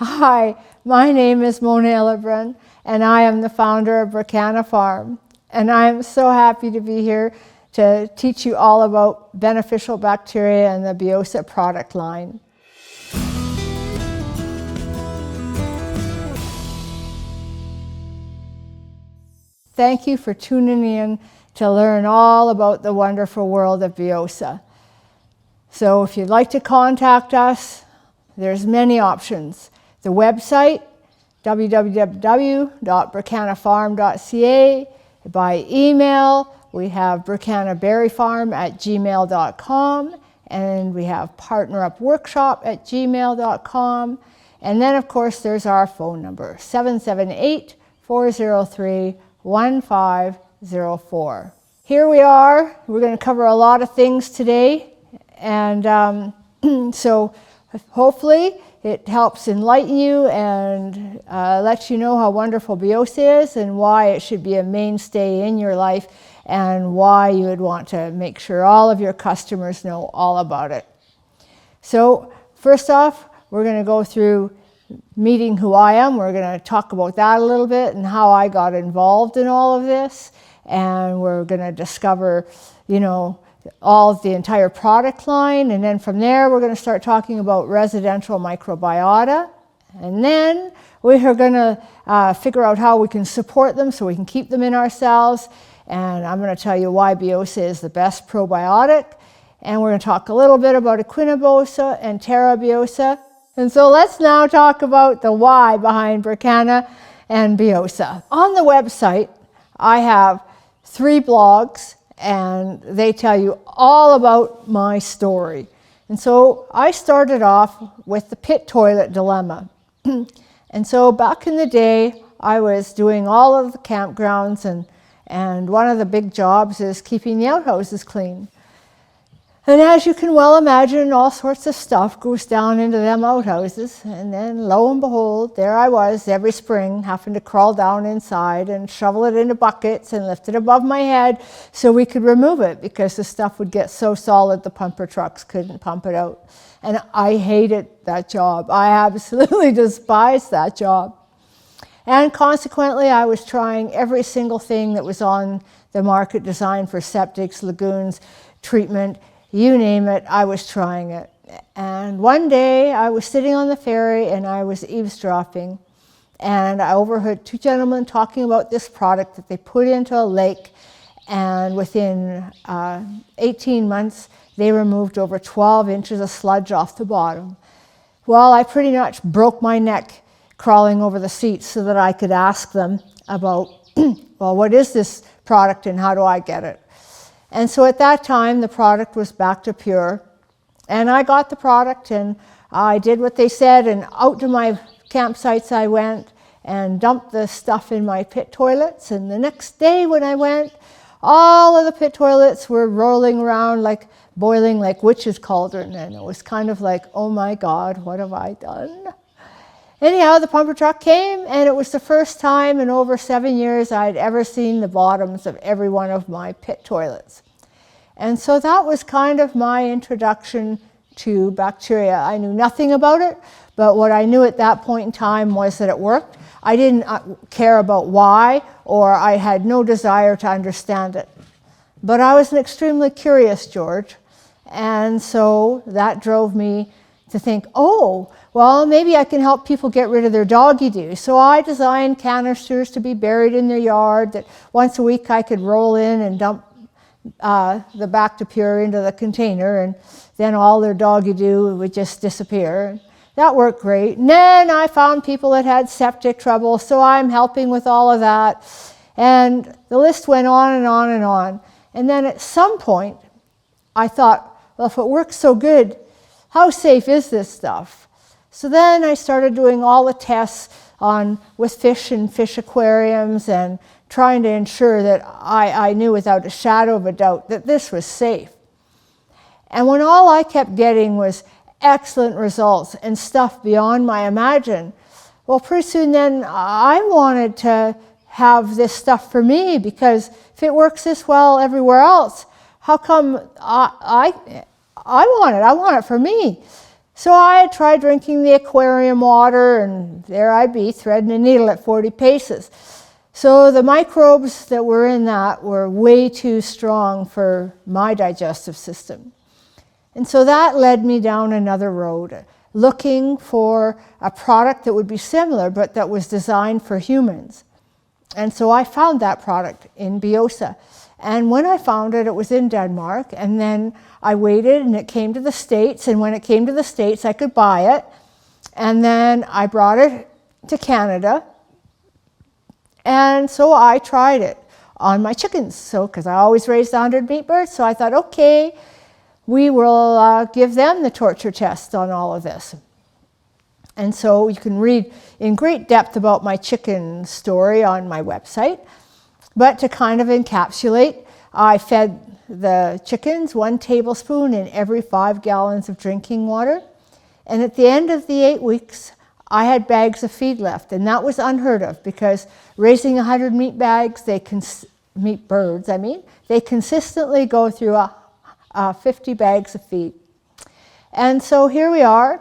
Hi, my name is Mona Illebrun, and I am the founder of Bricana Farm. And I am so happy to be here to teach you all about beneficial bacteria and the Biosa product line. Thank you for tuning in to learn all about the wonderful world of Biosa. So if you'd like to contact us, there's many options. The website, www.bricanafarm.ca. By email, we have bricanaberryfarm@gmail.com, and we have partnerupworkshop@gmail.com. And then, of course, there's our phone number, 778-403-1504. Here we are. We're going to cover a lot of things today, and so hopefully it helps enlighten you and let you know how wonderful Biosa is and why it should be a mainstay in your life and why you would want to make sure all of your customers know all about it. So first off, we're going to go through meeting who I am. We're going to talk about that a little bit and how I got involved in all of this. And we're going to discover, all of the entire product line. And then from there, we're going to start talking about residential microbiota. And then we are going to figure out how we can support them so we can keep them in ourselves. And I'm going to tell you why Biosa is the best probiotic. And we're going to talk a little bit about Equinobiosa and TerraBiosa. And so let's now talk about the why behind Bricana and Biosa. On the website, I have 3 blogs, and they tell you all about my story. And so I started off with the pit toilet dilemma. And so back in the day, I was doing all of the campgrounds, and one of the big jobs is keeping the outhouses clean. And as you can well imagine, all sorts of stuff goes down into them outhouses. And then lo and behold, there I was every spring having to crawl down inside and shovel it into buckets and lift it above my head so we could remove it because the stuff would get so solid the pumper trucks couldn't pump it out. And I hated that job. I absolutely despised that job. And consequently, I was trying every single thing that was on the market designed for septics, lagoons, treatment. You name it, I was trying it. And one day I was sitting on the ferry and I was eavesdropping, and I overheard 2 gentlemen talking about this product that they put into a lake, and within 18 months they removed over 12 inches of sludge off the bottom. Well, I pretty much broke my neck crawling over the seats so that I could ask them about, well, what is this product and how do I get it? And so at that time, the product was back to pure. And I got the product and I did what they said, and out to my campsites I went and dumped the stuff in my pit toilets. And the next day when I went, all of the pit toilets were rolling around boiling like witch's cauldron. And it was kind of like, oh my God, what have I done? Anyhow, the pumper truck came, and it was the first time in over 7 years I'd ever seen the bottoms of every one of my pit toilets. And so that was kind of my introduction to bacteria. I knew nothing about it, but what I knew at that point in time was that it worked. I didn't care about why, or I had no desire to understand it. But I was an extremely curious George, and so that drove me to think, oh, well, maybe I can help people get rid of their doggy doo. So I designed canisters to be buried in their yard that once a week I could roll in and dump the back to pure into the container, and then all their doggy doo would just disappear. That worked great. And then I found people that had septic trouble, so I'm helping with all of that. And the list went on and on and on. And then at some point, I thought, well, if it works so good, how safe is this stuff? So then I started doing all the tests with fish and fish aquariums and trying to ensure that I knew without a shadow of a doubt that this was safe. And when all I kept getting was excellent results and stuff beyond my imagine, well, pretty soon then I wanted to have this stuff for me, because if it works this well everywhere else, how come I want it? I want it for me. So I tried drinking the aquarium water, and there I'd be threading a needle at 40 paces. So the microbes that were in that were way too strong for my digestive system. And so that led me down another road, looking for a product that would be similar, but that was designed for humans. And so I found that product in Biosa. And when I found it, it was in Denmark. And then I waited and it came to the States. And when it came to the States, I could buy it. And then I brought it to Canada. And so I tried it on my chickens. So, because I always raised 100 meat birds. So I thought, okay, we will give them the torture test on all of this. And so you can read in great depth about my chicken story on my website. But to kind of encapsulate, I fed the chickens 1 tablespoon in every 5 gallons of drinking water. And at the end of the 8 weeks, I had bags of feed left. And that was unheard of, because raising 100 meat bags, meat birds, they consistently go through 50 bags of feed. And so here we are.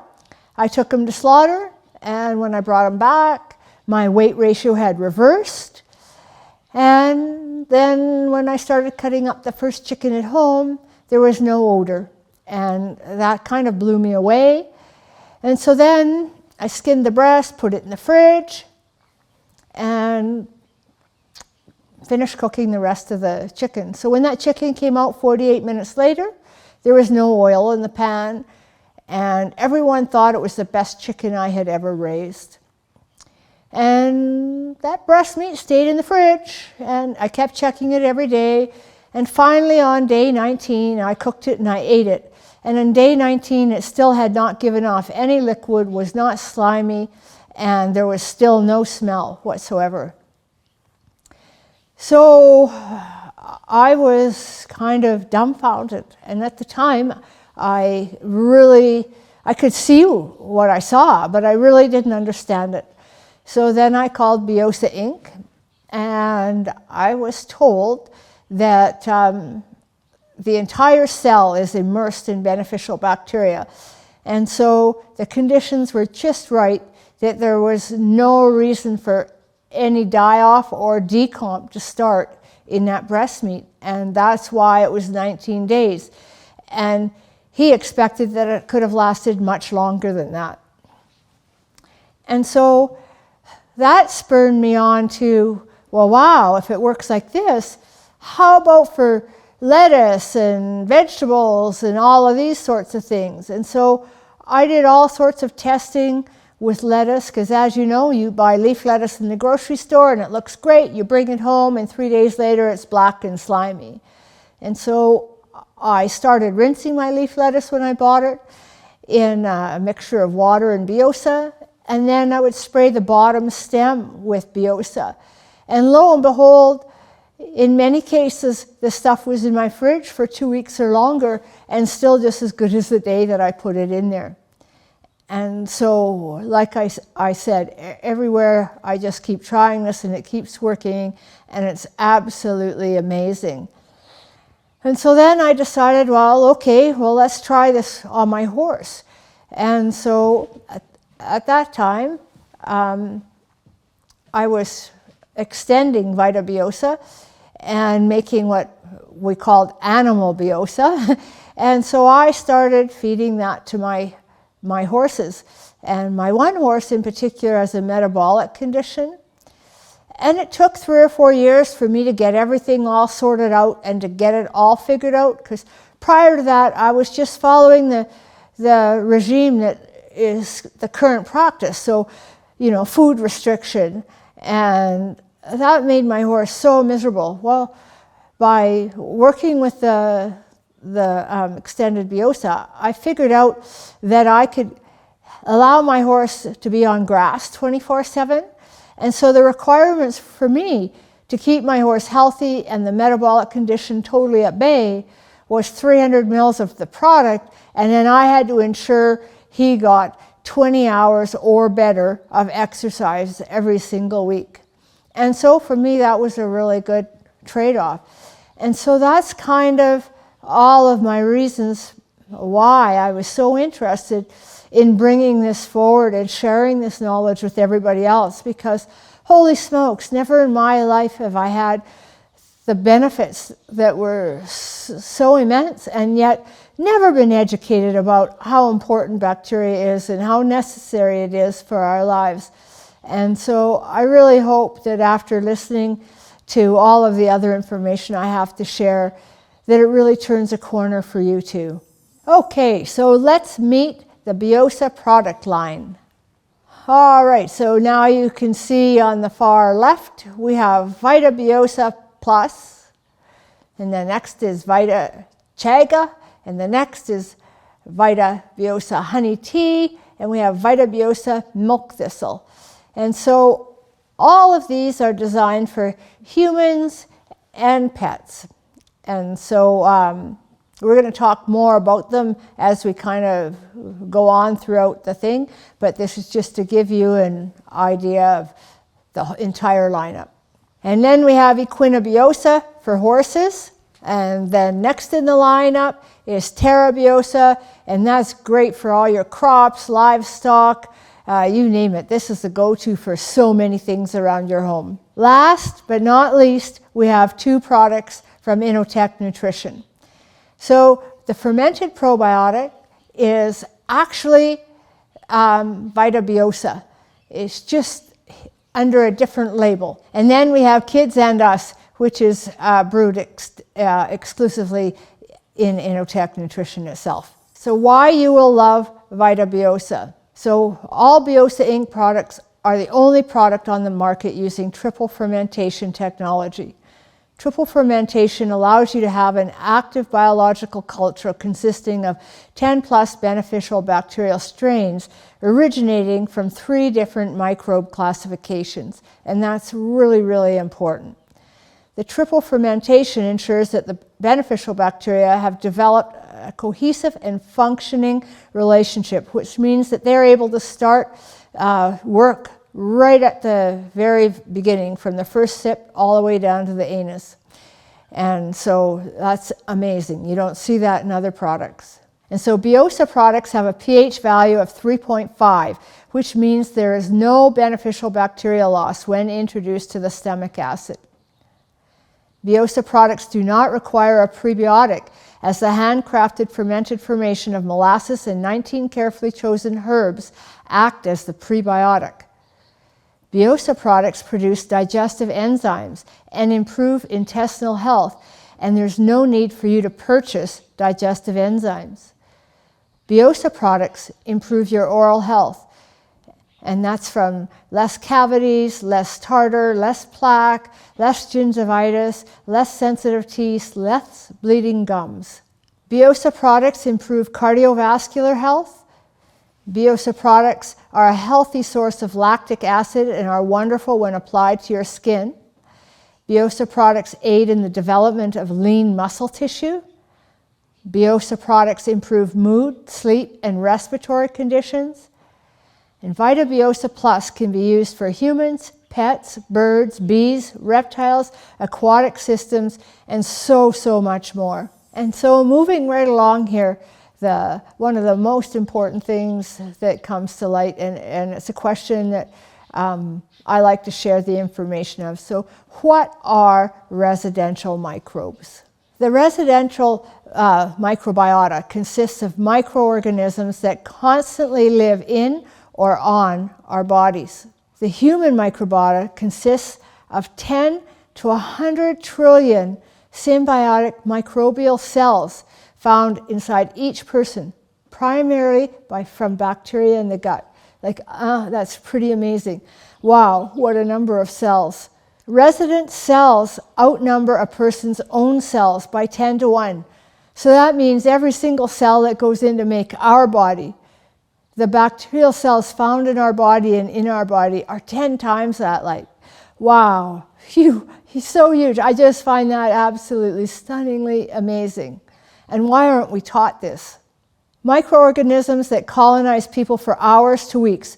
I took them to slaughter, and when I brought them back, my weight ratio had reversed. And then when I started cutting up the first chicken at home, there was no odor. And that kind of blew me away. And so then I skinned the breast, put it in the fridge, and finished cooking the rest of the chicken. So when that chicken came out 48 minutes later, there was no oil in the pan, and everyone thought it was the best chicken I had ever raised. And that breast meat stayed in the fridge, and I kept checking it every day. And finally on day 19, I cooked it and I ate it. And on day 19, it still had not given off any liquid, was not slimy, and there was still no smell whatsoever. So I was kind of dumbfounded. And at the time, I could see what I saw, but I really didn't understand it. So then I called Biosa Inc., and I was told that the entire cell is immersed in beneficial bacteria. And so the conditions were just right, that there was no reason for any die-off or decomp to start in that breast meat. And that's why it was 19 days. And he expected that it could have lasted much longer than that. And so that spurred me on to, well, wow, if it works like this, how about for lettuce and vegetables and all of these sorts of things? And so I did all sorts of testing with lettuce, because as you know, you buy leaf lettuce in the grocery store and it looks great. You bring it home and 3 days later it's black and slimy. And so I started rinsing my leaf lettuce when I bought it in a mixture of water and Biosa. And then I would spray the bottom stem with Biosa. And lo and behold, in many cases, the stuff was in my fridge for 2 weeks or longer and still just as good as the day that I put it in there. And so, like I said, everywhere I just keep trying this and it keeps working, and it's absolutely amazing. And so then I decided, well, okay, well, let's try this on my horse. And so at that time, I was extending Vita Biosa and making what we called animal Biosa. And so I started feeding that to my horses. And my one horse in particular has a metabolic condition. And it took 3 or 4 years for me to get everything all sorted out and to get it all figured out. Because prior to that, I was just following the regime that is the current practice. So, food restriction. And that made my horse so miserable. Well, by working with the extended Biosa, I figured out that I could allow my horse to be on grass 24/7. And so the requirements for me to keep my horse healthy and the metabolic condition totally at bay was 300 mils of the product, and then I had to ensure he got 20 hours or better of exercise every single week. And so for me, that was a really good trade-off. And so that's kind of all of my reasons why I was so interested in bringing this forward and sharing this knowledge with everybody else, because holy smokes, never in my life have I had the benefits that were so immense, and yet never been educated about how important bacteria is and how necessary it is for our lives. And so I really hope that after listening to all of the other information I have to share, that it really turns a corner for you too. Okay, so let's meet the Biosa product line. All right, so now you can see on the far left, we have Vita Biosa Plus, and the next is Vita Chaga, and the next is Vita Biosa Honey Tea, and we have Vita Biosa Milk Thistle. And so all of these are designed for humans and pets. And so we're going to talk more about them as we kind of go on throughout the thing, but this is just to give you an idea of the entire lineup. And then we have Equina Biosa for horses, and then next in the lineup is Terra Biosa, and that's great for all your crops, livestock, you name it. This is the go-to for so many things around your home. Last but not least, we have two products from Innotech Nutrition. So the fermented probiotic is actually Vita Biosa. It's just under a different label. And then we have Kids and Us, which is brewed exclusively in Innotech Nutrition itself. So why you will love Vita Biosa. So all Biosa Inc. products are the only product on the market using triple fermentation technology. Triple fermentation allows you to have an active biological culture consisting of 10 plus beneficial bacterial strains originating from 3 different microbe classifications, and that's really, really important. The triple fermentation ensures that the beneficial bacteria have developed a cohesive and functioning relationship, which means that they're able to start work right at the very beginning, from the first sip all the way down to the anus. And so that's amazing. You don't see that in other products. And so Biosa products have a pH value of 3.5, which means there is no beneficial bacterial loss when introduced to the stomach acid. Biosa products do not require a prebiotic, as the handcrafted fermented formation of molasses and 19 carefully chosen herbs act as the prebiotic. Biosa products produce digestive enzymes and improve intestinal health, and there's no need for you to purchase digestive enzymes. Biosa products improve your oral health, and that's from less cavities, less tartar, less plaque, less gingivitis, less sensitive teeth, less bleeding gums. Biosa products improve cardiovascular health. Biosa products are a healthy source of lactic acid and are wonderful when applied to your skin. Biosa products aid in the development of lean muscle tissue. Biosa products improve mood, sleep, and respiratory conditions. And Vita Biosa Plus can be used for humans, pets, birds, bees, reptiles, aquatic systems, and so much more. And so moving right along here, one of the most important things that comes to light, and it's a question that I like to share the information of. So what are residential microbes? The residential microbiota consists of microorganisms that constantly live in or on our bodies. The human microbiota consists of 10 to 100 trillion symbiotic microbial cells found inside each person, primarily from bacteria in the gut. That's pretty amazing. Wow, what a number of cells. Resident cells outnumber a person's own cells by 10 to 1. So that means every single cell that goes in to make our body, the bacterial cells found in our body and in our body are 10 times that. Wow, he's so huge. I just find that absolutely stunningly amazing. And why aren't we taught this? Microorganisms that colonize people for hours to weeks,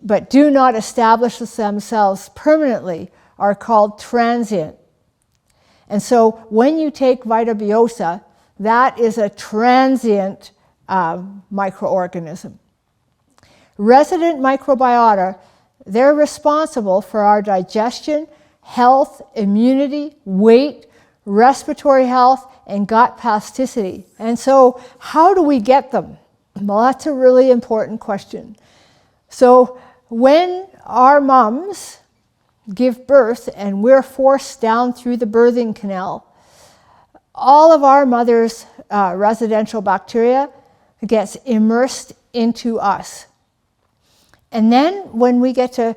but do not establish themselves permanently, are called transient. And so when you take Vita Biosa, that is a transient microorganism. Resident microbiota, they're responsible for our digestion, health, immunity, weight, respiratory health, and gut plasticity. And so how do we get them? Well, that's a really important question. So when our moms give birth and we're forced down through the birthing canal, all of our mother's residential bacteria gets immersed into us. And then when we get to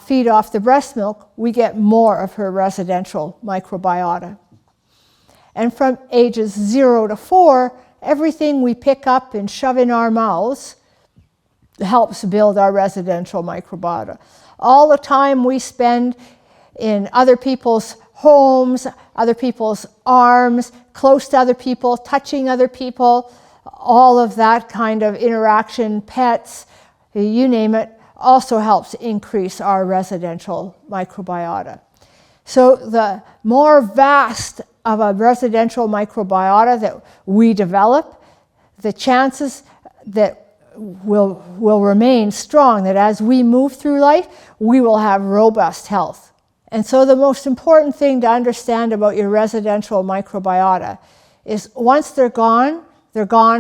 feed off the breast milk, we get more of her residential microbiota. And from ages 0 to 4, everything we pick up and shove in our mouths helps build our residential microbiota. All the time we spend in other people's homes, other people's arms, close to other people, touching other people, all of that kind of interaction, pets, you name it, also helps increase our residential microbiota. So the more vast of a residential microbiota that we develop, the chances that will remain strong, that as we move through life, we will have robust health. And so the most important thing to understand about your residential microbiota is once they're gone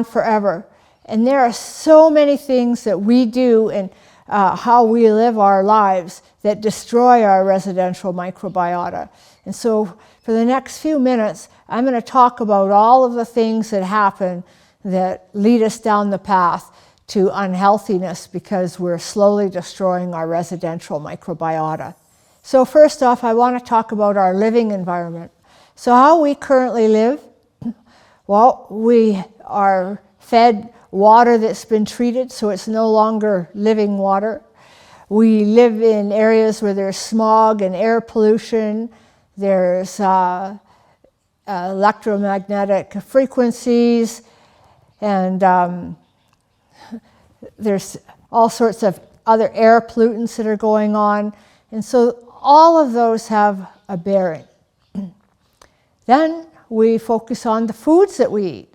forever. And there are so many things that we do and how we live our lives that destroy our residential microbiota. And so for the next few minutes, I'm going to talk about all of the things that happen that lead us down the path to unhealthiness because we're slowly destroying our residential microbiota. So first off, I want to talk about our living environment. So how we currently live, well, we are fed water that's been treated, so it's no longer living water. We live in areas where there's smog and air pollution. There's electromagnetic frequencies, and there's all sorts of other air pollutants that are going on. And so all of those have a bearing. Then we focus on the foods that we eat.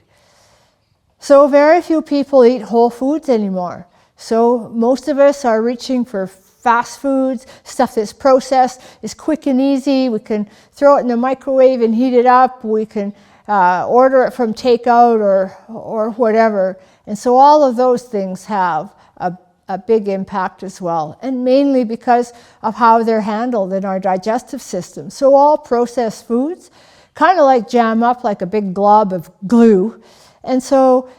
So very few people eat whole foods anymore. So most of us are reaching for fast foods, stuff that's processed, is quick and easy. We can throw it in the microwave and heat it up. We can order it from takeout or whatever. And so all of those things have a big impact as well, and mainly because of how they're handled in our digestive system. So all processed foods kind of like jam up like a big glob of glue. And so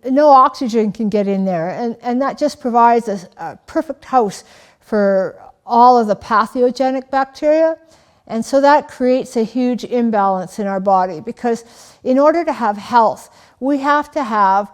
no oxygen can get in there. And that just provides a perfect house for all of the pathogenic bacteria. And so that creates a huge imbalance in our body, because in order to have health, we have to have,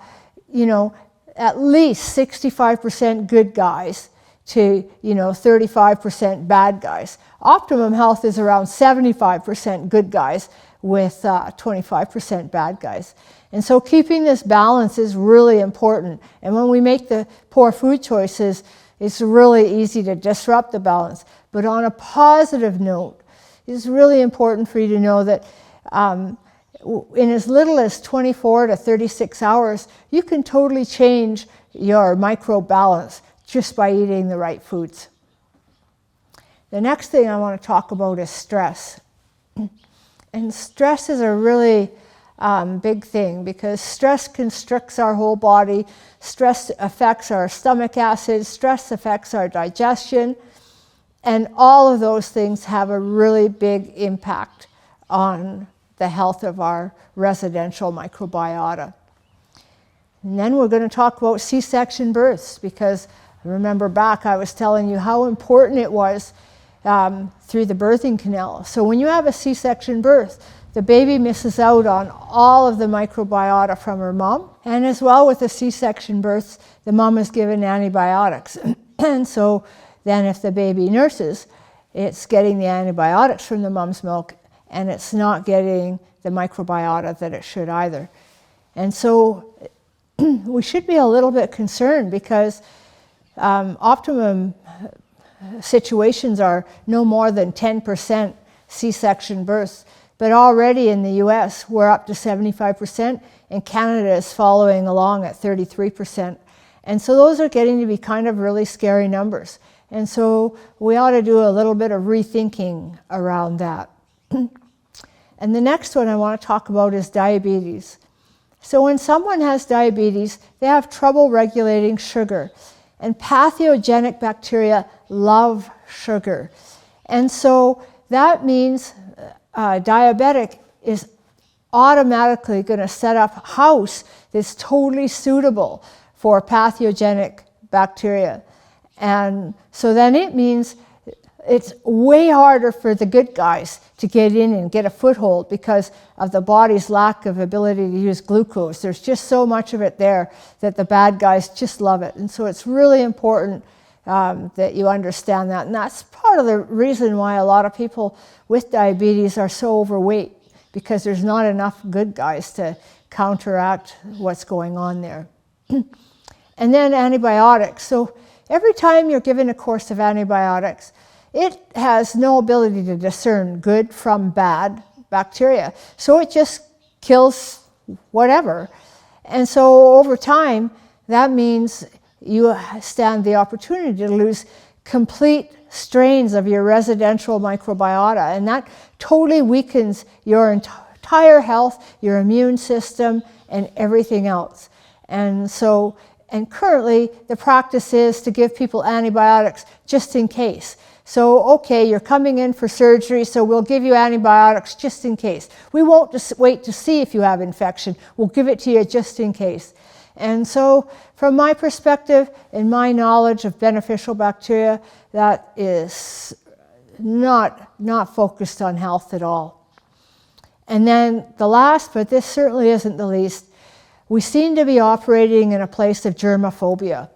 at least 65% good guys to, 35% bad guys. Optimum health is around 75% good guys with 25% bad guys. And so keeping this balance is really important. And when we make the poor food choices, it's really easy to disrupt the balance. But on a positive note, it's really important for you to know that in as little as 24 to 36 hours, you can totally change your microbalance just by eating the right foods. The next thing I want to talk about is stress. And stress is a really big thing, because stress constricts our whole body. Stress affects our stomach acid. Stress affects our digestion. And all of those things have a really big impact on the health of our residential microbiota. And then we're going to talk about C-section births, because remember back I was telling you how important it was through the birthing canal. So when you have a C-section birth, the baby misses out on all of the microbiota from her mom. And as well with the C-section births, the mom is given antibiotics. And so then if the baby nurses, it's getting the antibiotics from the mom's milk, and it's not getting the microbiota that it should either. And so we should be a little bit concerned, because optimum situations are no more than 10% C-section births. But already in the US, we're up to 75%, and Canada is following along at 33%. And so those are getting to be kind of really scary numbers. And so we ought to do a little bit of rethinking around that. And the next one I want to talk about is diabetes. So when someone has diabetes, they have trouble regulating sugar. And pathogenic bacteria love sugar. And so that means diabetic is automatically going to set up a house that's totally suitable for pathogenic bacteria. And so then it means it's way harder for the good guys to get in and get a foothold because of the body's lack of ability to use glucose. There's just so much of it there that the bad guys just love it. And so it's really important that you understand that. And that's part of the reason why a lot of people with diabetes are so overweight, because there's not enough good guys to counteract what's going on there. And then antibiotics. So every time you're given a course of antibiotics, it has no ability to discern good from bad bacteria. So it just kills whatever. And so over time, that means you stand the opportunity to lose complete strains of your residential microbiota. And that totally weakens your entire health, your immune system, and everything else. And so, and currently the practice is to give people antibiotics just in case. So, okay, you're coming in for surgery, so we'll give you antibiotics just in case. We won't just wait to see if you have infection. We'll give it to you just in case. And so, from my perspective and my knowledge of beneficial bacteria, that is not focused on health at all. And then the last, but this certainly isn't the least, we seem to be operating in a place of germophobia.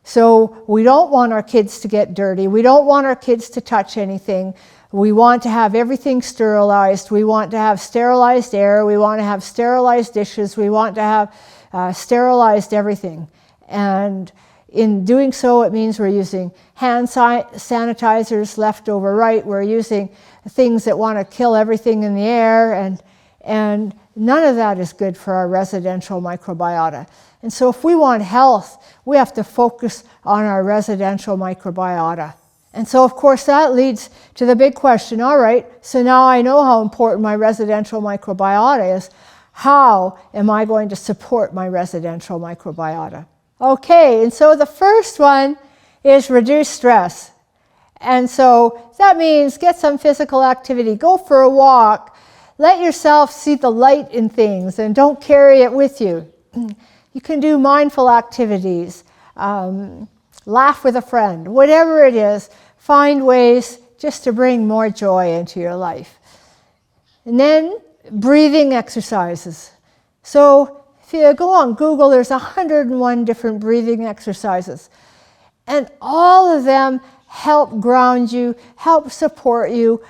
So we don't want our kids to get dirty. We don't want our kids to touch anything. We want to have everything sterilized. We want to have sterilized air. We want to have sterilized dishes. We want to have sterilized everything. And in doing so, it means we're using hand sanitizers left over right. We're using things that want to kill everything in the air. And none of that is good for our residential microbiota. And so if we want health, we have to focus on our residential microbiota. And so, of course, that leads to the big question. All right, so now I know how important my residential microbiota is. How am I going to support my residential microbiota? Okay, and so the first one is reduce stress. And so that means get some physical activity, go for a walk, let yourself see the light in things and don't carry it with you. You can do mindful activities, laugh with a friend, whatever it is, find ways just to bring more joy into your life. And then breathing exercises. So if you go on Google, there's 101 different breathing exercises. And all of them help ground you, help support you,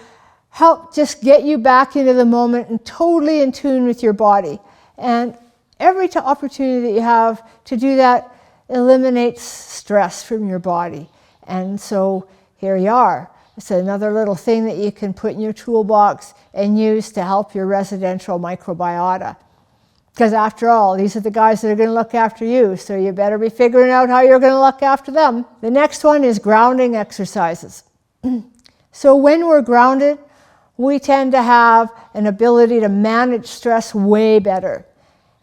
help just get you back into the moment and totally in tune with your body. And every opportunity that you have to do that eliminates stress from your body. And so here you are. It's another little thing that you can put in your toolbox and use to help your residential microbiota. Because after all, these are the guys that are going to look after you, so you better be figuring out how you're going to look after them. The next one is grounding exercises. So when we're grounded, we tend to have an ability to manage stress way better.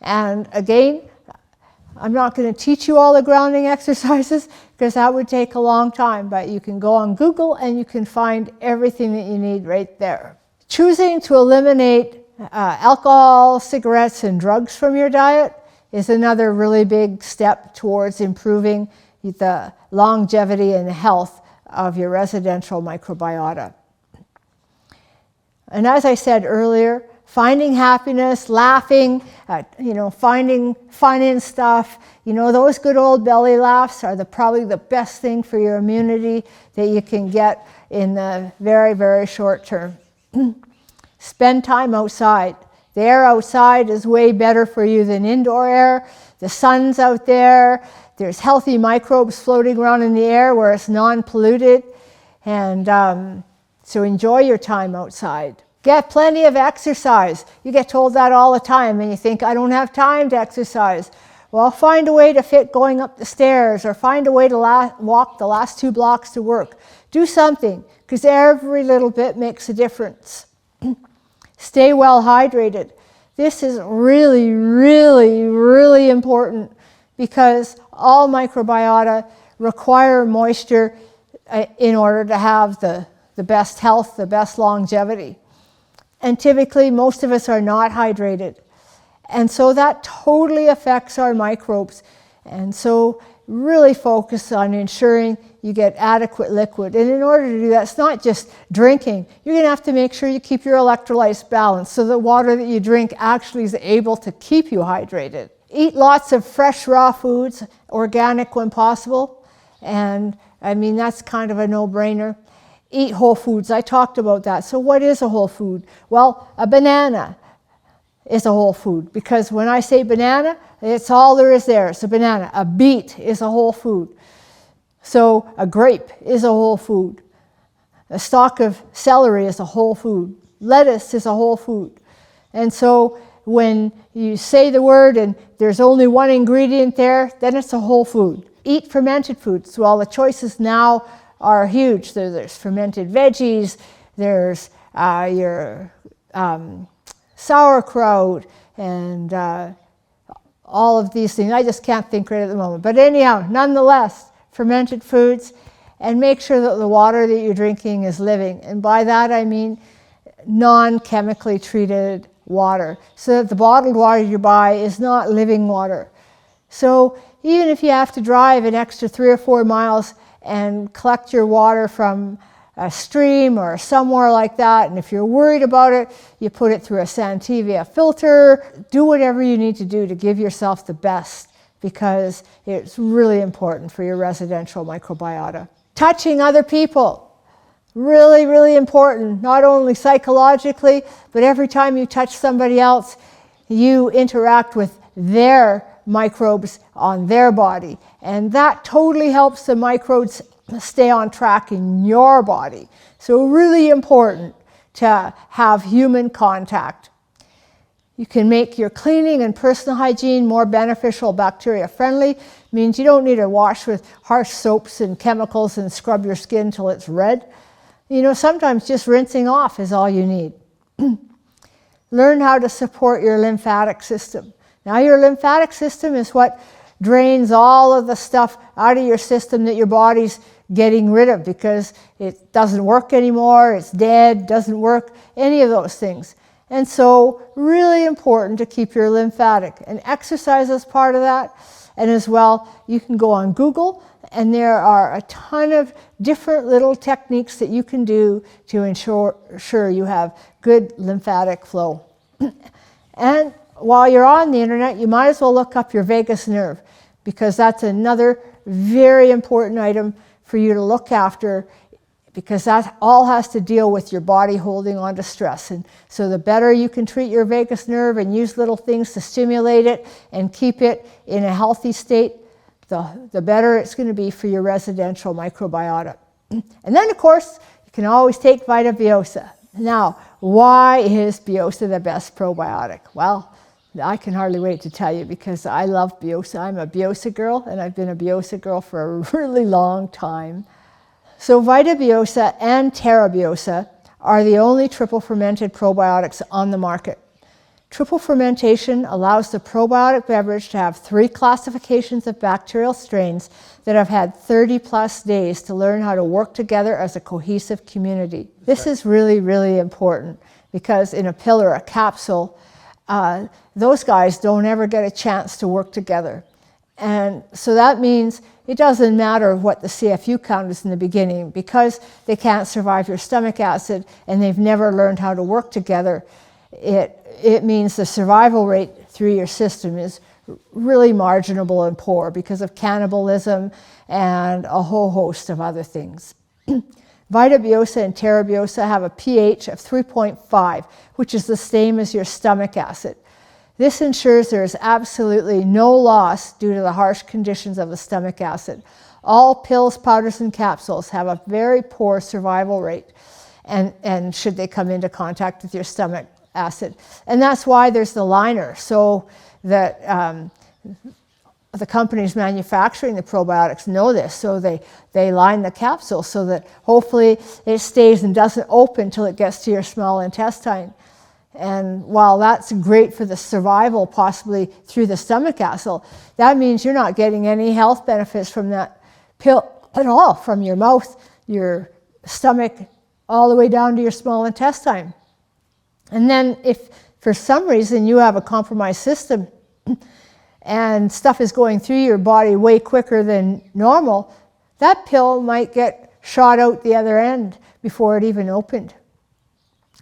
And again, I'm not going to teach you all the grounding exercises because that would take a long time, but you can go on Google and you can find everything that you need right there. Choosing to eliminate alcohol, cigarettes, and drugs from your diet is another really big step towards improving the longevity and health of your residential microbiota. And as I said earlier, finding happiness, laughing, finding fun in stuff, those good old belly laughs are probably the best thing for your immunity that you can get in the very, very short term. Spend time outside. The air outside is way better for you than indoor air. The sun's out there. There's healthy microbes floating around in the air where it's non-polluted. And so enjoy your time outside. Get plenty of exercise. You get told that all the time and you think, I don't have time to exercise. Well, find a way to fit going up the stairs, or find a way to walk the last 2 blocks to work. Do something, because every little bit makes a difference. Stay well hydrated. This is really, really, really important, because all microbiota require moisture in order to have the best health, the best longevity. And typically, most of us are not hydrated. And so that totally affects our microbes. And so really focus on ensuring you get adequate liquid. And in order to do that, it's not just drinking. You're going to have to make sure you keep your electrolytes balanced so the water that you drink actually is able to keep you hydrated. Eat lots of fresh raw foods, organic when possible. And I mean, that's kind of a no-brainer. Eat whole foods. I talked about that. So what is a whole food? Well, a banana is a whole food, because when I say banana, it's all there is there. It's a banana. A beet is a whole food. So a grape is a whole food. A stalk of celery is a whole food. Lettuce is a whole food. And so when you say the word and there's only one ingredient there, then it's a whole food. Eat fermented foods. Well, the choices now are huge. There's fermented veggies, there's your sauerkraut, and all of these things. I just can't think right at the moment. But anyhow, nonetheless, fermented foods, and make sure that the water that you're drinking is living. And by that I mean non-chemically treated water, so that the bottled water you buy is not living water. So even if you have to drive an extra 3 or 4 miles and collect your water from a stream or somewhere like that, and if you're worried about it, you put it through a Santivia filter. Do whatever you need to do to give yourself the best, because it's really important for your residential microbiota. Touching other people, really, really important, not only psychologically, but every time you touch somebody else, you interact with their microbes on their body. And that totally helps the microbes stay on track in your body. So really important to have human contact. You can make your cleaning and personal hygiene more beneficial, bacteria friendly. Means you don't need to wash with harsh soaps and chemicals and scrub your skin till it's red. You know, sometimes just rinsing off is all you need. Learn how to support your lymphatic system. Now, your lymphatic system is what drains all of the stuff out of your system that your body's getting rid of because it doesn't work anymore, it's dead, doesn't work, any of those things. And so really important to keep your lymphatic, and exercise is part of that. And as well, you can go on Google, and there are a ton of different little techniques that you can do to ensure you have good lymphatic flow. And while you're on the internet, you might as well look up your vagus nerve, because that's another very important item for you to look after, because that all has to deal with your body holding on to stress. And so the better you can treat your vagus nerve and use little things to stimulate it and keep it in a healthy state, the better it's going to be for your residential microbiota. And then, of course, you can always take Vita Biosa. Now, why is Biosa the best probiotic? Well, I can hardly wait to tell you, because I love Biosa. I'm a Biosa girl, and I've been a Biosa girl for a really long time. So Vita Biosa and Terra Biosa are the only triple fermented probiotics on the market. Triple fermentation allows the probiotic beverage to have 3 classifications of bacterial strains that have had 30+ days to learn how to work together as a cohesive community. This is really, really important, because in a pill or a capsule, those guys don't ever get a chance to work together. And so that means it doesn't matter what the CFU count is in the beginning, because they can't survive your stomach acid and they've never learned how to work together. It means the survival rate through your system is really marginable and poor because of cannibalism and a whole host of other things. Vita Biosa and Terra Biosa have a pH of 3.5, which is the same as your stomach acid. This ensures there is absolutely no loss due to the harsh conditions of the stomach acid. All pills, powders, and capsules have a very poor survival rate. and should they come into contact with your stomach acid. And that's why there's the liner, so that the companies manufacturing the probiotics know this, so they line the capsule so that hopefully it stays and doesn't open till it gets to your small intestine. And while that's great for the survival, possibly through the stomach acid, that means you're not getting any health benefits from that pill at all, from your mouth, your stomach, all the way down to your small intestine. And then if for some reason you have a compromised system and stuff is going through your body way quicker than normal, that pill might get shot out the other end before it even opened.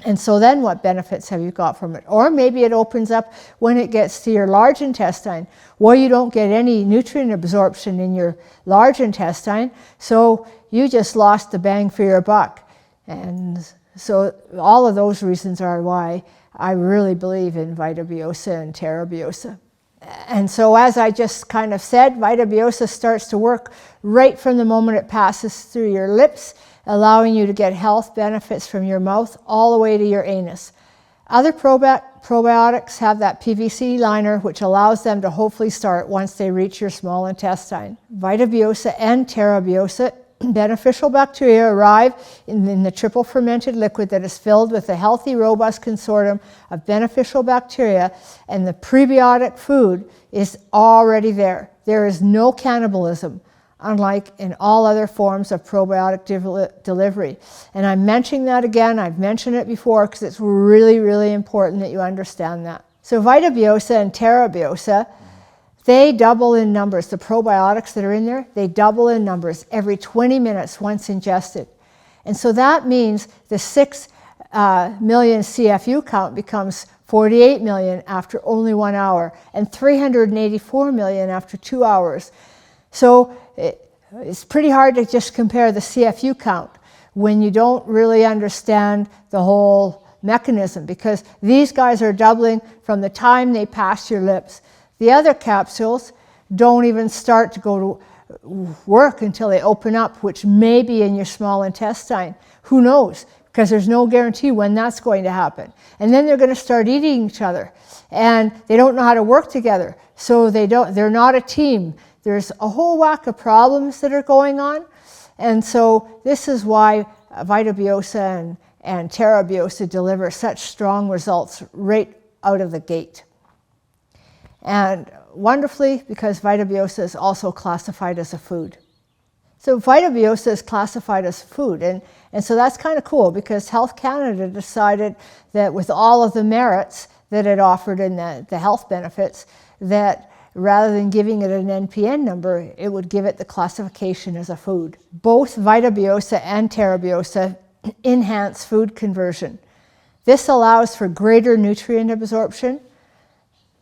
And so then what benefits have you got from it? Or maybe it opens up when it gets to your large intestine, where you don't get any nutrient absorption in your large intestine, so you just lost the bang for your buck. And so all of those reasons are why I really believe in Biosa and Biosa. And so as I just kind of said, Biosa starts to work right from the moment it passes through your lips, allowing you to get health benefits from your mouth all the way to your anus. Other probiotics have that PVC liner, which allows them to hopefully start once they reach your small intestine. Biosa and Biosa, beneficial bacteria arrive in the triple fermented liquid that is filled with a healthy, robust consortium of beneficial bacteria, and the prebiotic food is already there. There is no cannibalism, unlike in all other forms of probiotic delivery. And I'm mentioning that again. I've mentioned it before because it's really, really important that you understand that. So Biosa and Biosa, they double in numbers. The probiotics that are in there, they double in numbers every 20 minutes once ingested. And so that means the 6 million CFU count becomes 48 million after only 1 hour and 384 million after 2 hours. So it's pretty hard to just compare the CFU count when you don't really understand the whole mechanism, because these guys are doubling from the time they pass your lips. The other capsules don't even start to go to work until they open up, which may be in your small intestine. Who knows? Because there's no guarantee when that's going to happen. And then they're going to start eating each other, and they don't know how to work together. So they're not a team. There's a whole whack of problems that are going on. And so this is why Biosa and Biosa deliver such strong results right out of the gate. And wonderfully, because Biosa is also classified as a food. So Biosa is classified as food, and so that's kind of cool, because Health Canada decided that with all of the merits that it offered in the health benefits, that rather than giving it an NPN number, it would give it the classification as a food. Both Biosa and Biosa enhance food conversion. This allows for greater nutrient absorption,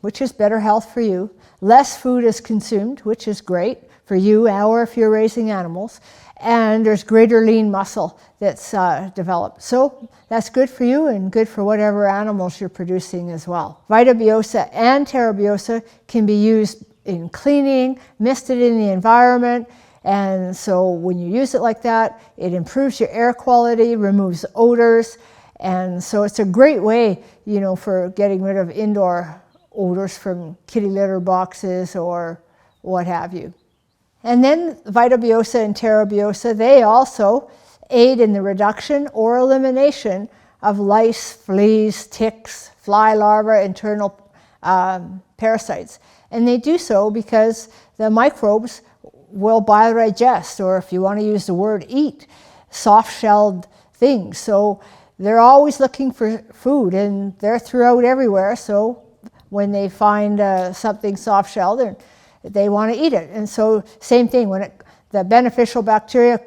which is better health for you. Less food is consumed, which is great for you or if you're raising animals. And there's greater lean muscle that's developed. So that's good for you and good for whatever animals you're producing as well. Biosa and Biosa can be used in cleaning, misted in the environment. And so when you use it like that, it improves your air quality, removes odors. And so it's a great way, for getting rid of indoor odors from kitty litter boxes or what have you. And then Biosa and Biosa, they also aid in the reduction or elimination of lice, fleas, ticks, fly larvae, internal parasites. And they do so because the microbes will biodigest, or if you want to use the word eat, soft-shelled things. So they're always looking for food, and they're throughout everywhere. So when they find something soft-shelled, they want to eat it. And so same thing, when the beneficial bacteria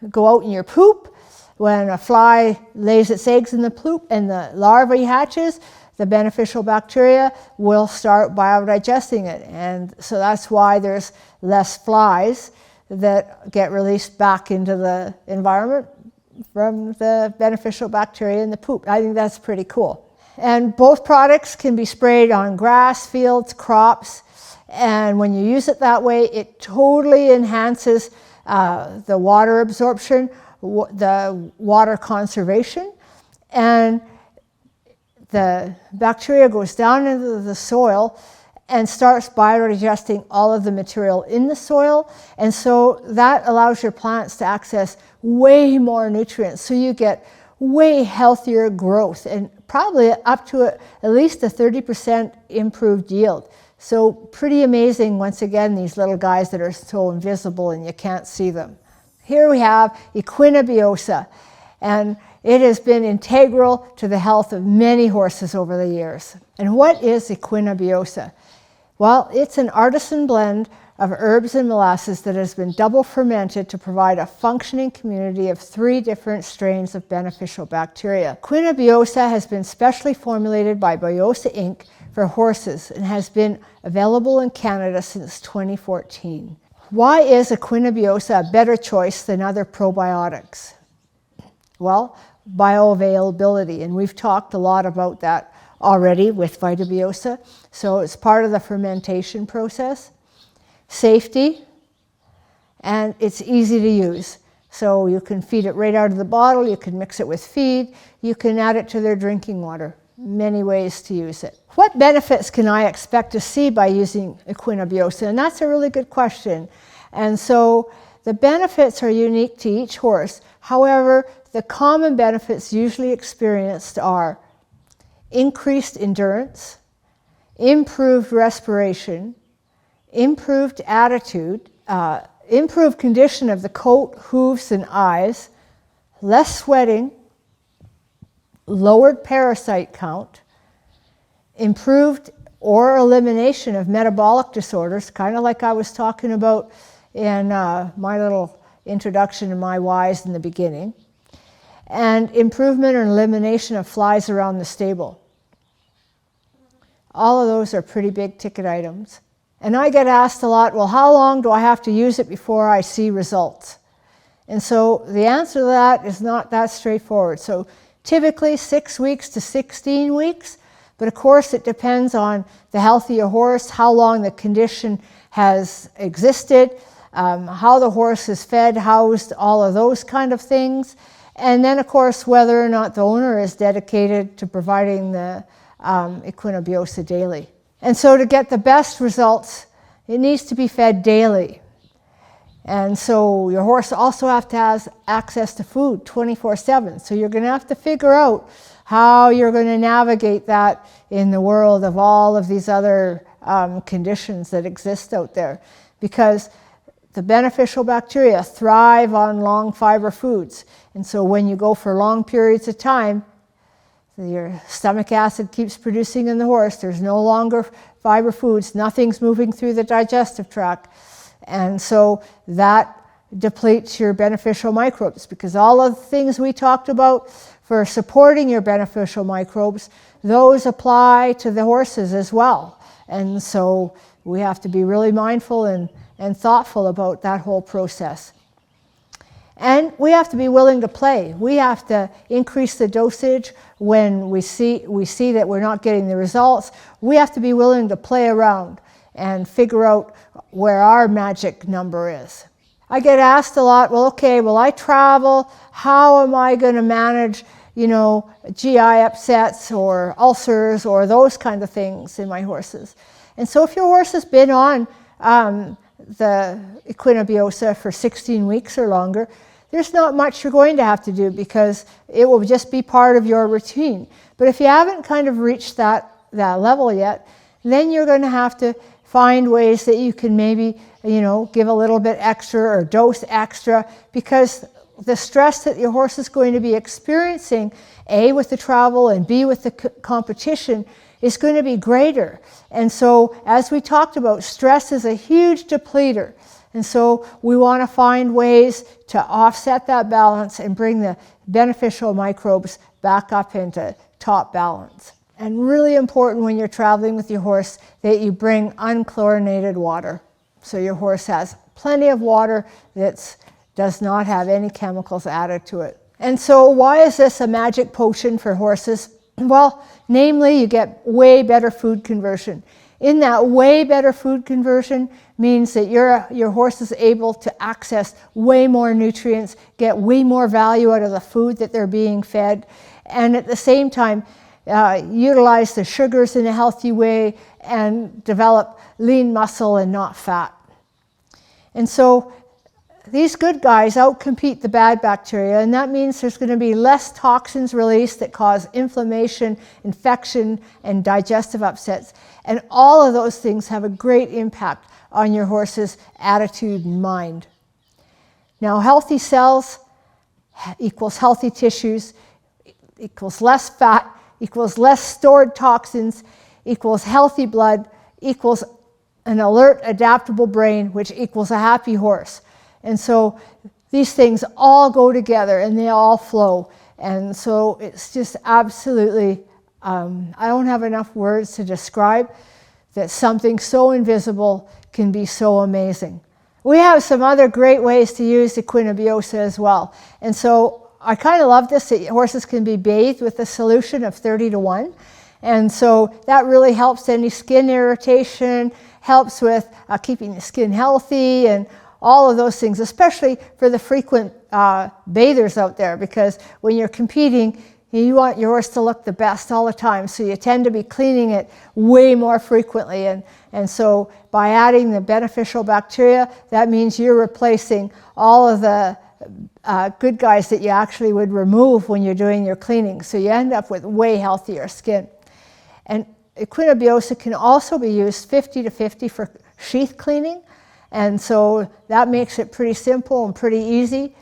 go out in your poop, when a fly lays its eggs in the poop and the larvae hatches, the beneficial bacteria will start biodigesting it. And so that's why there's less flies that get released back into the environment from the beneficial bacteria in the poop. I think that's pretty cool. And both products can be sprayed on grass, fields, crops. And when you use it that way, it totally enhances the water absorption the water conservation, and the bacteria goes down into the soil and starts biodigesting all of the material in the soil. And so that allows your plants to access way more nutrients. So you get way healthier growth and probably up to at least a 30% improved yield. So pretty amazing, once again, these little guys that are so invisible and you can't see them. Here we have Biosa, and it has been integral to the health of many horses over the years. And what is Biosa? Well, it's an artisan blend of herbs and molasses that has been double fermented to provide a functioning community of 3 different strains of beneficial bacteria. Biosa has been specially formulated by Biosa Inc. for horses and has been available in Canada since 2014. Why is Biosa a better choice than other probiotics? Well, bioavailability, and we've talked a lot about that already with Biosa. So it's part of the fermentation process. Safety, and it's easy to use. So you can feed it right out of the bottle, you can mix it with feed, you can add it to their drinking water. Many ways to use it. What benefits can I expect to see by using Biosa? And that's a really good question. And so the benefits are unique to each horse. However, the common benefits usually experienced are increased endurance, improved respiration, improved attitude, improved condition of the coat, hooves, and eyes, less sweating, lowered parasite count, improved or elimination of metabolic disorders, kind of like I was talking about in my little introduction to my whys in the beginning, and improvement or elimination of flies around the stable. All of those are pretty big ticket items. And I get asked a lot, well, how long do I have to use it before I see results? And so the answer to that is not that straightforward. So typically 6 weeks to 16 weeks, but of course it depends on the health of your horse, how long the condition has existed, how the horse is fed, housed, all of those kind of things. And then of course whether or not the owner is dedicated to providing the Biosa daily. And so to get the best results, it needs to be fed daily. And so your horse also has to have access to food 24/7. So you're going to have to figure out how you're going to navigate that in the world of all of these other conditions that exist out there. Because the beneficial bacteria thrive on long fiber foods. And so when you go for long periods of time, your stomach acid keeps producing in the horse. There's no longer fiber foods. Nothing's moving through the digestive tract. And so that depletes your beneficial microbes, because all of the things we talked about for supporting your beneficial microbes, those apply to the horses as well. And so we have to be really mindful and thoughtful about that whole process. And we have to be willing to play. We have to increase the dosage when we see that we're not getting the results. We have to be willing to play around and figure out where our magic number is. I get asked a lot, well, okay, well, I travel. How am I going to manage, GI upsets or ulcers or those kind of things in my horses? And so if your horse has been on the Biosa for 16 weeks or longer, there's not much you're going to have to do, because it will just be part of your routine. But if you haven't kind of reached that level yet, then you're going to have to find ways that you can maybe, give a little bit extra or dose extra, because the stress that your horse is going to be experiencing, A, with the travel, and B, with the competition, is going to be greater. And so, as we talked about, stress is a huge depleter. And so we want to find ways to offset that balance and bring the beneficial microbes back up into top balance. And really important when you're traveling with your horse that you bring unchlorinated water. So your horse has plenty of water that does not have any chemicals added to it. And so why is this a magic potion for horses? Well, namely, you get way better food conversion. In that way better food conversion means that your horse is able to access way more nutrients, get way more value out of the food that they're being fed, and at the same time utilize the sugars in a healthy way and develop lean muscle and not fat. And so these good guys outcompete the bad bacteria, and that means there's going to be less toxins released that cause inflammation, infection, and digestive upsets. And all of those things have a great impact on your horse's attitude and mind. Now, healthy cells equals healthy tissues, equals less fat, equals less stored toxins, equals healthy blood, equals an alert, adaptable brain, which equals a happy horse. And so these things all go together and they all flow. And so it's just absolutely, I don't have enough words to describe that something so invisible can be so amazing. We have some other great ways to use the Biosa as well. And so I kind of love this, that horses can be bathed with a solution of 30-to-1. And so that really helps any skin irritation, helps with keeping the skin healthy and all of those things, especially for the frequent bathers out there, because when you're competing, you want your horse to look the best all the time, so you tend to be cleaning it way more frequently. And so by adding the beneficial bacteria, that means you're replacing all of the good guys that you actually would remove when you're doing your cleaning. So you end up with way healthier skin. And Biosa can also be used 50-50 for sheath cleaning. And so that makes it pretty simple and pretty easy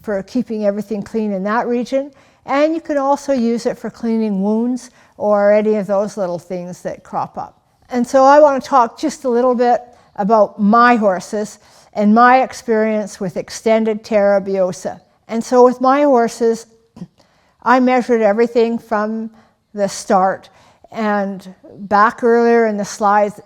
for keeping everything clean in that region. And you can also use it for cleaning wounds or any of those little things that crop up. And so I want to talk just a little bit about my horses and my experience with extended Terra Biosa. And so with my horses, I measured everything from the start. And back earlier in the slides,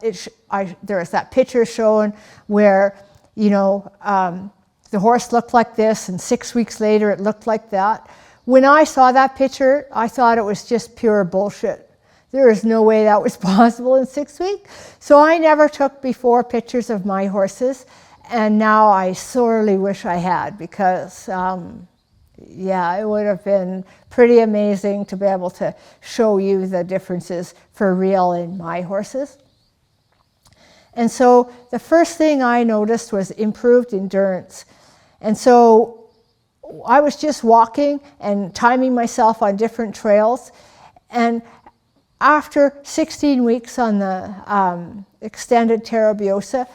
there was that picture shown where, the horse looked like this, and 6 weeks later it looked like that. When I saw that picture, I thought it was just pure bullshit. There is no way that was possible in 6 weeks. So I never took before pictures of my horses, and now I sorely wish I had, because it would have been pretty amazing to be able to show you the differences for real in my horses. And so the first thing I noticed was improved endurance. And so I was just walking and timing myself on different trails. And after 16 weeks on the extended Terra Biosa,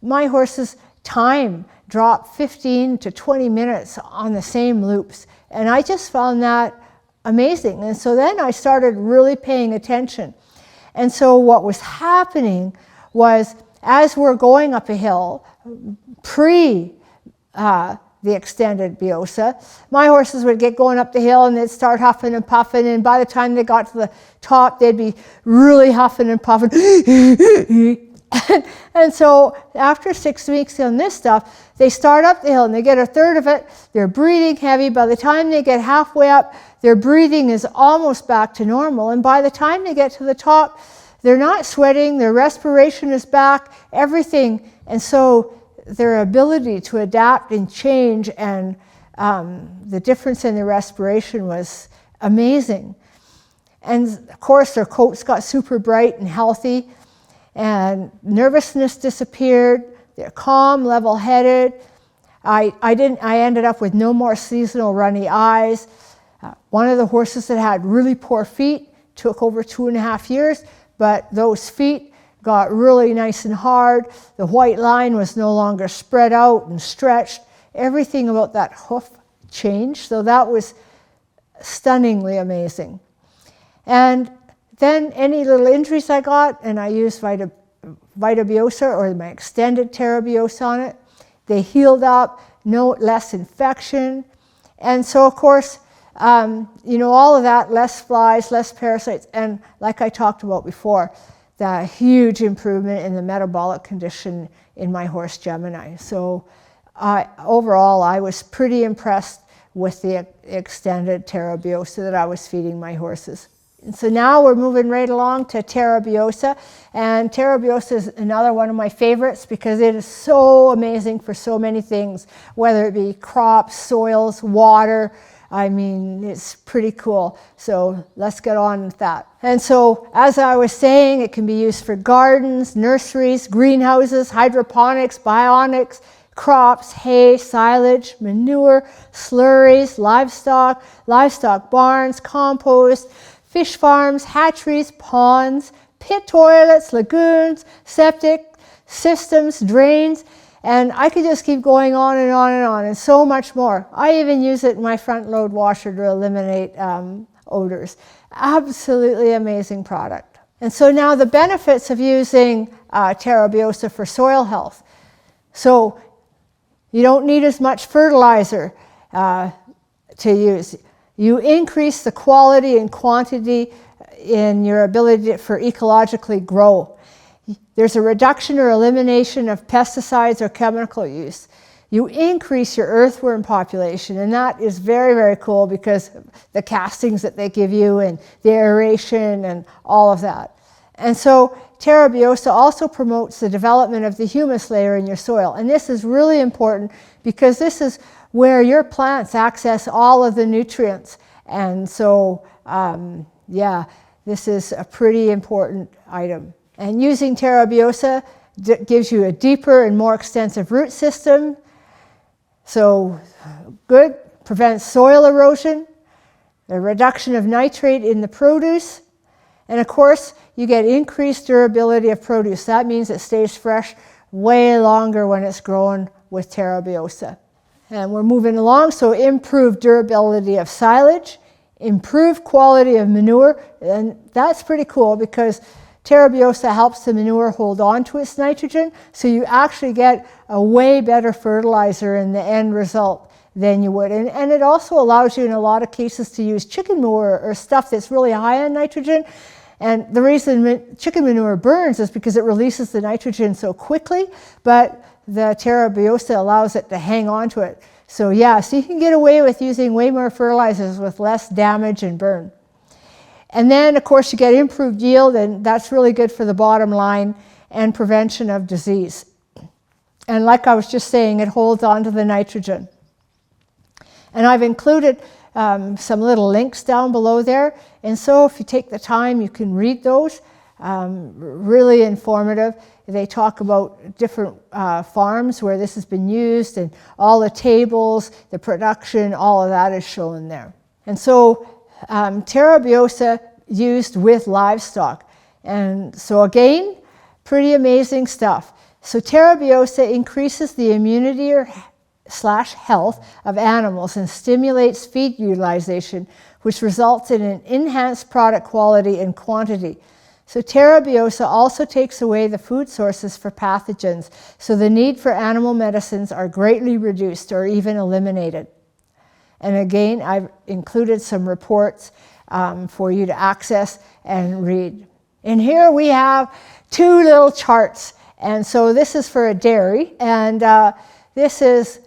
my horse's time dropped 15 to 20 minutes on the same loops. And I just found that amazing. And so then I started really paying attention. And so what was happening was, as we're going up a hill, the extended Biosa, my horses would get going up the hill and they'd start huffing and puffing, and by the time they got to the top, they'd be really huffing and puffing. And so after 6 weeks on this stuff, they start up the hill and they get a third of it, they're breathing heavy. By the time they get halfway up, their breathing is almost back to normal. And by the time they get to the top, they're not sweating, their respiration is back, everything. And so their ability to adapt and change, and the difference in their respiration was amazing. And of course, their coats got super bright and healthy, and nervousness disappeared. They're calm, level-headed. I ended up with no more seasonal runny eyes. One of the horses that had really poor feet took over 2.5 years, but those feet got really nice and hard. The white line was no longer spread out and stretched. Everything about that hoof changed, so that was stunningly amazing. And then any little injuries I got, and I used Vita Biosa or my extended Terra Biosa on it, they healed up, less infection. And so of course, all of that, less flies, less parasites, and like I talked about before, the huge improvement in the metabolic condition in my horse Gemini. So overall, I was pretty impressed with the extended Terra Biosa that I was feeding my horses. And so now we're moving right along to Terra Biosa. And Terra Biosa is another one of my favorites because it is so amazing for so many things, whether it be crops, soils, water. I mean, it's pretty cool. So let's get on with that. And so, as I was saying, it can be used for gardens, nurseries, greenhouses, hydroponics, bionics, crops, hay, silage, manure, slurries, livestock barns, compost, fish farms, hatcheries, ponds, pit toilets, lagoons, septic systems, drains, and I could just keep going on and on and on, and so much more. I even use it in my front load washer to eliminate odors. Absolutely amazing product. And so now the benefits of using Terra Biosa for soil health. So you don't need as much fertilizer to use. You increase the quality and quantity in your ability for ecologically grow. There's a reduction or elimination of pesticides or chemical use. You increase your earthworm population, and that is very, very cool because the castings that they give you and the aeration and all of that. And so Terra Biosa also promotes the development of the humus layer in your soil. And this is really important because this is where your plants access all of the nutrients. And so, yeah, this is a pretty important item. And using Terra Biosa gives you a deeper and more extensive root system. So good, prevents soil erosion, the reduction of nitrate in the produce, and of course you get increased durability of produce. That means it stays fresh way longer when it's grown with Terra Biosa. And we're moving along, so improved durability of silage, improved quality of manure, and that's pretty cool because Terra Biosa helps the manure hold on to its nitrogen, so you actually get a way better fertilizer in the end result than you would. And it also allows you in a lot of cases to use chicken manure or stuff that's really high on nitrogen. And the reason chicken manure burns is because it releases the nitrogen so quickly, but the Terra Biosa allows it to hang on to it. So yeah, so you can get away with using way more fertilizers with less damage and burn. And then, of course, you get improved yield, and that's really good for the bottom line and prevention of disease. And like I was just saying, it holds on to the nitrogen. And I've included some little links down below there. And so if you take the time, you can read those. Really informative. They talk about different farms where this has been used, and all the tables, the production, all of that is shown there. And so Terra Biosa used with livestock. And so again, pretty amazing stuff. So Terra Biosa increases the immunity / health of animals and stimulates feed utilization, which results in an enhanced product quality and quantity. So Terra Biosa also takes away the food sources for pathogens, so the need for animal medicines are greatly reduced or even eliminated. And again, I've included some reports for you to access and read. And here we have two little charts. And so this is for a dairy. And this is,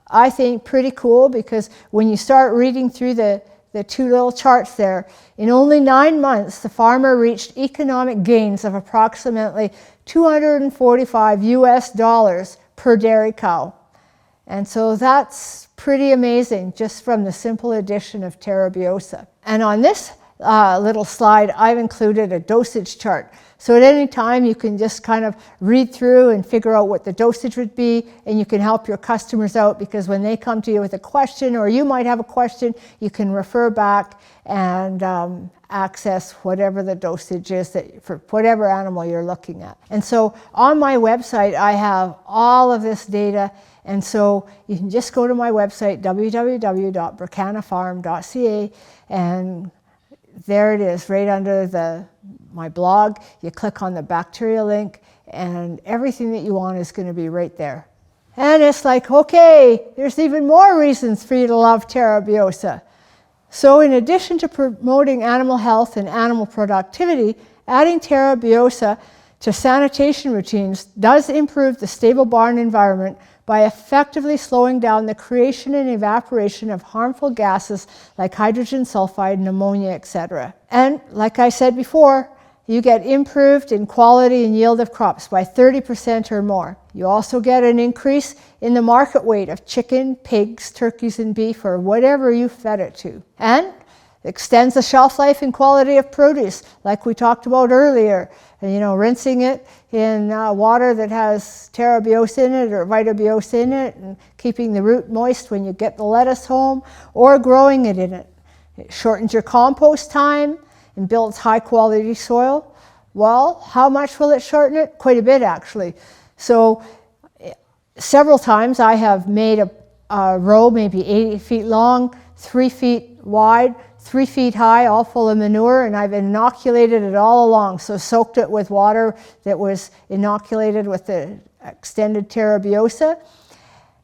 I think, pretty cool because when you start reading through the two little charts there, in only 9 months, the farmer reached economic gains of approximately $245 per dairy cow. And so that's pretty amazing just from the simple addition of Terra Biosa. And on this little slide, I've included a dosage chart. So at any time, you can just kind of read through and figure out what the dosage would be, and you can help your customers out because when they come to you with a question, or you might have a question, you can refer back and access whatever the dosage is for whatever animal you're looking at. And so on my website, I have all of this data. And so you can just go to my website, www.bracanafarm.ca, and there it is, right under my blog. You click on the bacteria link, and everything that you want is going to be right there. And it's like, okay, there's even more reasons for you to love Terra Biosa. So in addition to promoting animal health and animal productivity, adding Terra Biosa to sanitation routines does improve the stable barn environment by effectively slowing down the creation and evaporation of harmful gases like hydrogen sulfide and ammonia, etc. And like I said before, you get improved in quality and yield of crops by 30% or more. You also get an increase in the market weight of chicken, pigs, turkeys, and beef, or whatever you fed it to. And extends the shelf life and quality of produce, like we talked about earlier. And, rinsing it in water that has Biosa in it or Biosa in it, and keeping the root moist when you get the lettuce home, or growing it in it. It shortens your compost time and builds high quality soil. Well, how much will it shorten it? Quite a bit, actually. So several times I have made a row maybe 80 feet long, 3 feet wide, 3 feet high, all full of manure, and I've inoculated it all along. So soaked it with water that was inoculated with the extended Biosa.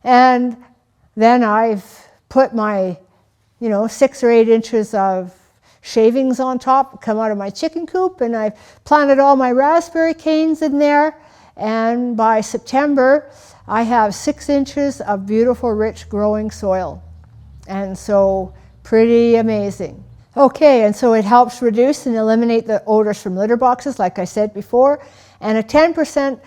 And then I've put my, 6 or 8 inches of shavings on top, come out of my chicken coop, and I've planted all my raspberry canes in there. And by September, I have 6 inches of beautiful, rich, growing soil. And so, pretty amazing. Okay, and so it helps reduce and eliminate the odors from litter boxes, like I said before. And a 10%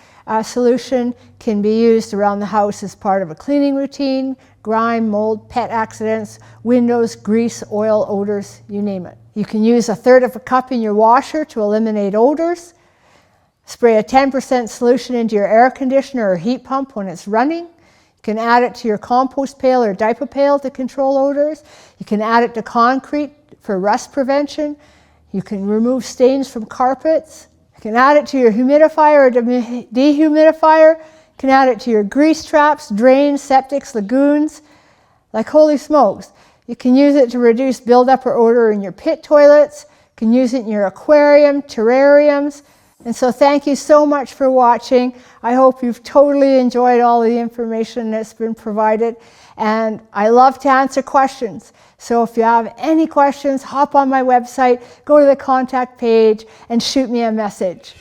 solution can be used around the house as part of a cleaning routine: grime, mold, pet accidents, windows, grease, oil, odors, you name it. You can use 1/3 of a cup in your washer to eliminate odors. Spray a 10% solution into your air conditioner or heat pump when it's running. You can add it to your compost pail or diaper pail to control odors. You can add it to concrete for rust prevention. You can remove stains from carpets. You can add it to your humidifier or dehumidifier. You can add it to your grease traps, drains, septics, lagoons. Like holy smokes. You can use it to reduce buildup or odor in your pit toilets. You can use it in your aquarium, terrariums. And so thank you so much for watching. I hope you've totally enjoyed all the information that's been provided. And I love to answer questions. So if you have any questions, hop on my website, go to the contact page, and shoot me a message.